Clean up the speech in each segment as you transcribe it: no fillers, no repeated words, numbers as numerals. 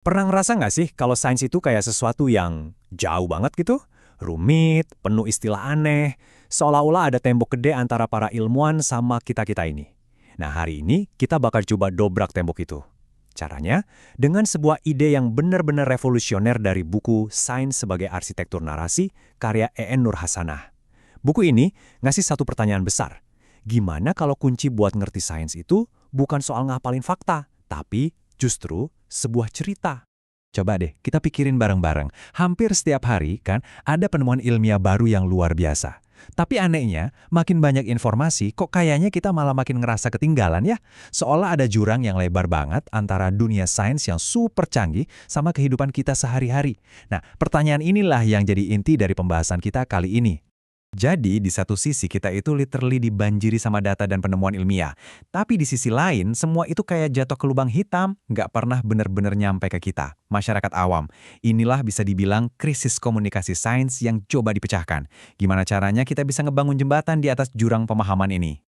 Pernah ngerasa nggak sih kalau sains itu kayak sesuatu yang jauh banget gitu? Rumit, penuh istilah aneh, seolah-olah ada tembok gede antara para ilmuwan sama kita-kita ini. Nah, hari ini kita bakal coba dobrak tembok itu. Caranya, dengan sebuah ide yang benar-benar revolusioner dari buku Sains sebagai Arsitektur Narasi, karya E.N. Nurhasanah. Buku ini ngasih satu pertanyaan besar. Gimana kalau kunci buat ngerti sains itu bukan soal ngapalin fakta, tapi justru sebuah cerita? Coba deh, kita pikirin bareng-bareng. Hampir setiap hari kan ada penemuan ilmiah baru yang luar biasa. Tapi anehnya, makin banyak informasi, kok kayaknya kita malah makin ngerasa ketinggalan ya? Seolah ada jurang yang lebar banget antara dunia sains yang super canggih sama kehidupan kita sehari-hari. Nah, pertanyaan inilah yang jadi inti dari pembahasan kita kali ini. Jadi, di satu sisi kita itu literally dibanjiri sama data dan penemuan ilmiah. Tapi di sisi lain, semua itu kayak jatuh ke lubang hitam, nggak pernah benar-benar nyampe ke kita, masyarakat awam. Inilah bisa dibilang krisis komunikasi sains yang coba dipecahkan. Gimana caranya kita bisa ngebangun jembatan di atas jurang pemahaman ini?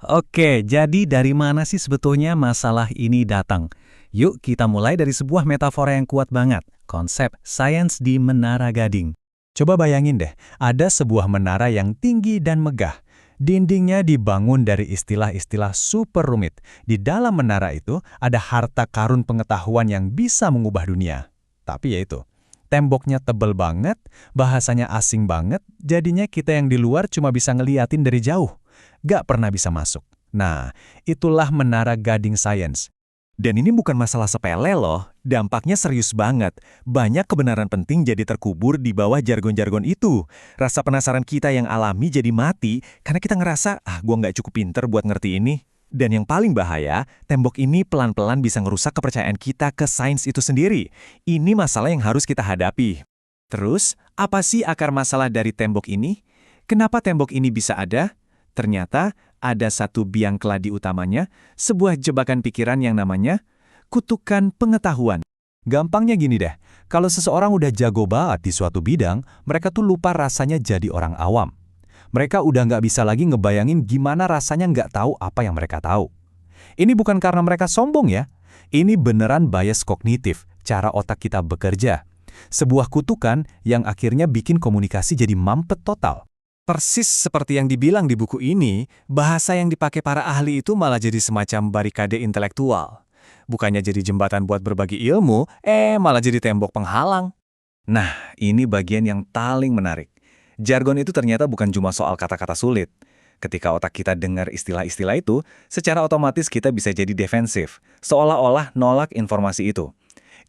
Oke, jadi dari mana sih sebetulnya masalah ini datang? Yuk kita mulai dari sebuah metafora yang kuat banget, konsep sains di Menara Gading. Coba bayangin deh, ada sebuah menara yang tinggi dan megah. Dindingnya dibangun dari istilah-istilah super rumit. Di dalam menara itu ada harta karun pengetahuan yang bisa mengubah dunia. Tapi ya itu, temboknya tebel banget, bahasanya asing banget, jadinya kita yang di luar cuma bisa ngeliatin dari jauh. Gak pernah bisa masuk. Nah, itulah Menara Gading Science. Dan ini bukan masalah sepele loh, dampaknya serius banget. Banyak kebenaran penting jadi terkubur di bawah jargon-jargon itu. Rasa penasaran kita yang alami jadi mati, karena kita ngerasa, gua nggak cukup pinter buat ngerti ini. Dan yang paling bahaya, tembok ini pelan-pelan bisa ngerusak kepercayaan kita ke sains itu sendiri. Ini masalah yang harus kita hadapi. Terus, apa sih akar masalah dari tembok ini? Kenapa tembok ini bisa ada? Ternyata, ada satu biang keladi utamanya, sebuah jebakan pikiran yang namanya kutukan pengetahuan. Gampangnya gini deh, kalau seseorang udah jago banget di suatu bidang, mereka tuh lupa rasanya jadi orang awam. Mereka udah nggak bisa lagi ngebayangin gimana rasanya nggak tahu apa yang mereka tahu. Ini bukan karena mereka sombong ya, ini beneran bias kognitif, cara otak kita bekerja. Sebuah kutukan yang akhirnya bikin komunikasi jadi mampet total. Persis seperti yang dibilang di buku ini, bahasa yang dipakai para ahli itu malah jadi semacam barikade intelektual. Bukannya jadi jembatan buat berbagi ilmu, malah jadi tembok penghalang. Nah, ini bagian yang paling menarik. Jargon itu ternyata bukan cuma soal kata-kata sulit. Ketika otak kita dengar istilah-istilah itu, secara otomatis kita bisa jadi defensif, seolah-olah nolak informasi itu.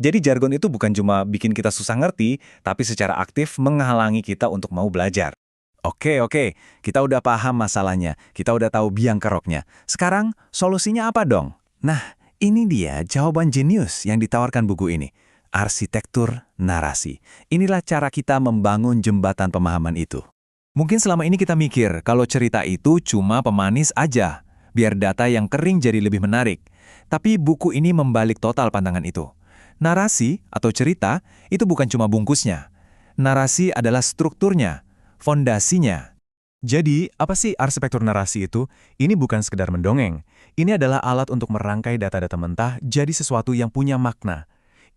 Jadi jargon itu bukan cuma bikin kita susah ngerti, tapi secara aktif menghalangi kita untuk mau belajar. Oke, kita udah paham masalahnya, kita udah tahu biang keroknya. Sekarang, solusinya apa dong? Nah, ini dia jawaban jenius yang ditawarkan buku ini. Arsitektur narasi. Inilah cara kita membangun jembatan pemahaman itu. Mungkin selama ini kita mikir kalau cerita itu cuma pemanis aja, biar data yang kering jadi lebih menarik. Tapi buku ini membalik total pandangan itu. Narasi atau cerita itu bukan cuma bungkusnya. Narasi adalah strukturnya, fondasinya. Jadi, apa sih arsitektur narasi itu? Ini bukan sekedar mendongeng. Ini adalah alat untuk merangkai data-data mentah jadi sesuatu yang punya makna.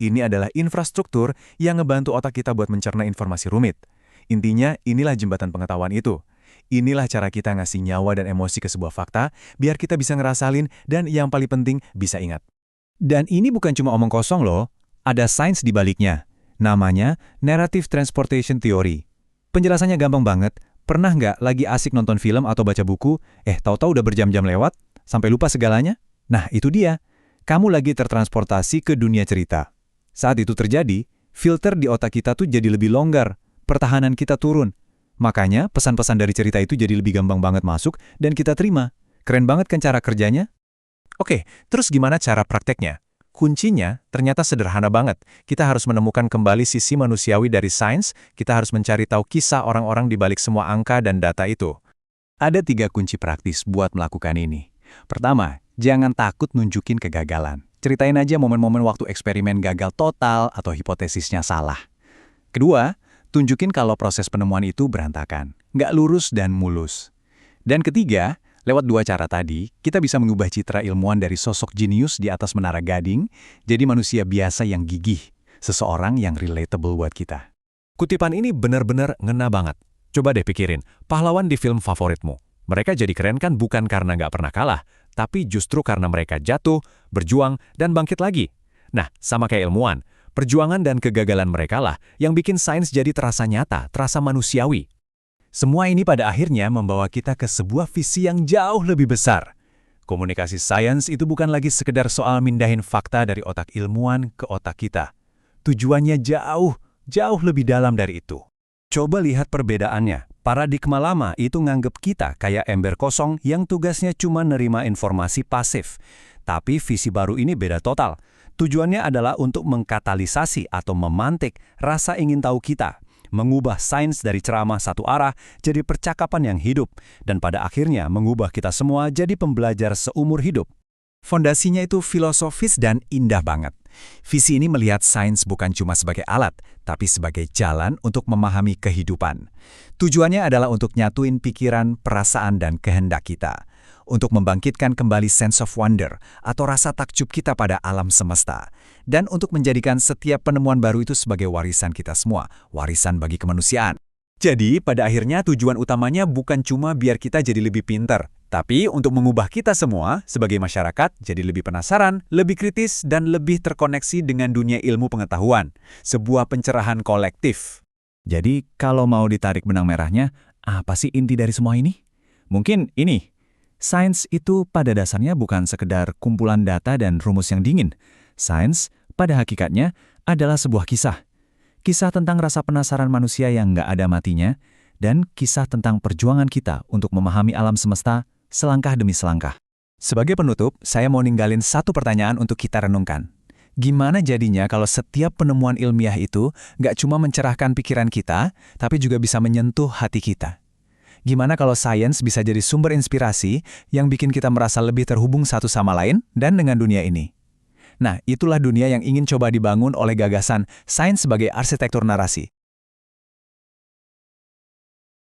Ini adalah infrastruktur yang ngebantu otak kita buat mencerna informasi rumit. Intinya, inilah jembatan pengetahuan itu. Inilah cara kita ngasih nyawa dan emosi ke sebuah fakta, biar kita bisa ngerasalin dan yang paling penting bisa ingat. Dan ini bukan cuma omong kosong loh, ada sains di baliknya. Namanya Narrative Transportation Theory. Penjelasannya gampang banget. Pernah nggak lagi asik nonton film atau baca buku, tahu-tahu udah berjam-jam lewat, sampai lupa segalanya? Nah, itu dia. Kamu lagi tertransportasi ke dunia cerita. Saat itu terjadi, filter di otak kita tuh jadi lebih longgar, pertahanan kita turun. Makanya, pesan-pesan dari cerita itu jadi lebih gampang banget masuk dan kita terima. Keren banget kan cara kerjanya? Oke, terus gimana cara prakteknya? Kuncinya ternyata sederhana banget. Kita harus menemukan kembali sisi manusiawi dari sains, kita harus mencari tahu kisah orang-orang di balik semua angka dan data itu. Ada 3 kunci praktis buat melakukan ini. Pertama, jangan takut nunjukin kegagalan. Ceritain aja momen-momen waktu eksperimen gagal total atau hipotesisnya salah. Kedua, tunjukin kalau proses penemuan itu berantakan, nggak lurus dan mulus. Dan ketiga, lewat 2 cara tadi, kita bisa mengubah citra ilmuwan dari sosok jenius di atas menara gading jadi manusia biasa yang gigih, seseorang yang relatable buat kita. Kutipan ini benar-benar ngena banget. Coba deh pikirin, pahlawan di film favoritmu. Mereka jadi keren kan bukan karena nggak pernah kalah, tapi justru karena mereka jatuh, berjuang, dan bangkit lagi. Nah, sama kayak ilmuwan, perjuangan dan kegagalan mereka lah yang bikin sains jadi terasa nyata, terasa manusiawi. Semua ini pada akhirnya membawa kita ke sebuah visi yang jauh lebih besar. Komunikasi sains itu bukan lagi sekedar soal mindahin fakta dari otak ilmuwan ke otak kita. Tujuannya jauh lebih dalam dari itu. Coba lihat perbedaannya. Paradigma lama itu nganggep kita kayak ember kosong yang tugasnya cuma nerima informasi pasif. Tapi visi baru ini beda total. Tujuannya adalah untuk mengkatalisasi atau memantik rasa ingin tahu kita, mengubah sains dari ceramah satu arah jadi percakapan yang hidup, dan pada akhirnya mengubah kita semua jadi pembelajar seumur hidup. Fondasinya itu filosofis dan indah banget. Visi ini melihat sains bukan cuma sebagai alat, tapi sebagai jalan untuk memahami kehidupan. Tujuannya adalah untuk nyatuin pikiran, perasaan, dan kehendak kita. Untuk membangkitkan kembali sense of wonder atau rasa takjub kita pada alam semesta. Dan untuk menjadikan setiap penemuan baru itu sebagai warisan kita semua, warisan bagi kemanusiaan. Jadi, pada akhirnya tujuan utamanya bukan cuma biar kita jadi lebih pintar, tapi untuk mengubah kita semua sebagai masyarakat jadi lebih penasaran, lebih kritis, dan lebih terkoneksi dengan dunia ilmu pengetahuan. Sebuah pencerahan kolektif. Jadi, kalau mau ditarik benang merahnya, apa sih inti dari semua ini? Mungkin ini. Sains itu pada dasarnya bukan sekedar kumpulan data dan rumus yang dingin. Sains, pada hakikatnya, adalah sebuah kisah. Kisah tentang rasa penasaran manusia yang nggak ada matinya, dan kisah tentang perjuangan kita untuk memahami alam semesta selangkah demi selangkah. Sebagai penutup, saya mau ninggalin satu pertanyaan untuk kita renungkan. Gimana jadinya kalau setiap penemuan ilmiah itu nggak cuma mencerahkan pikiran kita, tapi juga bisa menyentuh hati kita? Gimana kalau sains bisa jadi sumber inspirasi yang bikin kita merasa lebih terhubung satu sama lain dan dengan dunia ini? Nah, itulah dunia yang ingin coba dibangun oleh gagasan sains sebagai arsitektur narasi.